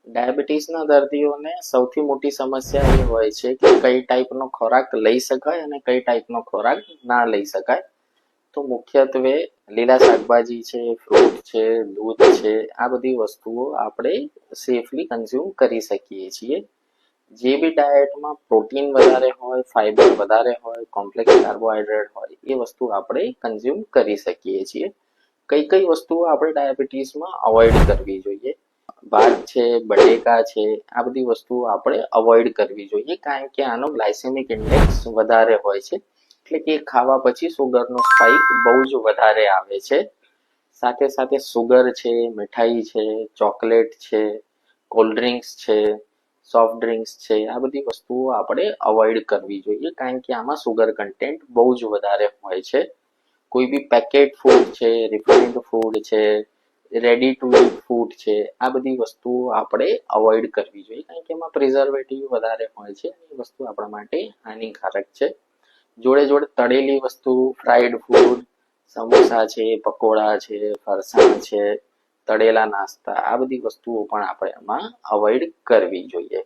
ડાયાબિટીસના દર્દીઓને સૌથી મોટી સમસ્યા એ હોય છે કે કઈ ટાઈપનો ખોરાક લઈ શકાય અને કઈ ટાઈપનો ખોરાક ના લઈ શકાય. તો મુખ્યત્વે લીલા શાકભાજી છે, ફ્રૂટ છે, દૂધ છે, આ બધી વસ્તુઓ આપણે સેફલી કન્ઝ્યુમ કરી શકીએ છીએ. જે બી ડાયટમાં પ્રોટીન વધારે હોય, ફાઈબર વધારે હોય, કોમ્પ્લેક્સ કાર્બોહાઈડ્રેટ હોય, એ વસ્તુ આપણે કન્ઝ્યુમ કરી શકીએ છીએ. કઈ કઈ વસ્તુઓ આપણે ડાયાબિટીસમાં અવોઇડ કરવી જોઈએ? ભાત છે, બટેકા છે, આ બધી વસ્તુઓ આપણે અવોઇડ કરવી જોઈએ, કારણ કે આનો ગ્લાયસેમિક ઇન્ડેક્સ વધારે હોય છે. એટલે કે ખાવા પછી સુગરનો સ્પાઇક બહુ જ વધારે આવે છે. સાથે સાથે સુગર છે, મીઠાઈ છે, ચોકલેટ છે, કોલ્ડ ડ્રિંક્સ છે, સોફ્ટ ડ્રિંક્સ છે, આ બધી વસ્તુઓ આપણે અવોઇડ કરવી જોઈએ, કારણ કે આમાં સુગર કન્ટેન્ટ બહુ જ વધારે હોય છે. કોઈ બી પેકેટ ફૂડ છે, રિફાઇન્ડ ફૂડ છે, રેડી ટુ ઇટ ફૂડ છે, આ બધી વસ્તુઓ આપણે અવોઇડ કરવી જોઈએ, કારણ કે એમાં પ્રિઝર્વેટિવ વધારે હોય છે. એ વસ્તુ આપણા માટે હાનિકારક છે. જોડે જોડે તળેલી વસ્તુ, ફ્રાઈડ ફૂડ, સમોસા છે, પકોડા છે, ફરસાણ છે, તળેલા નાસ્તા, આ બધી વસ્તુઓ પણ આપણે એમાં અવોઇડ કરવી જોઈએ.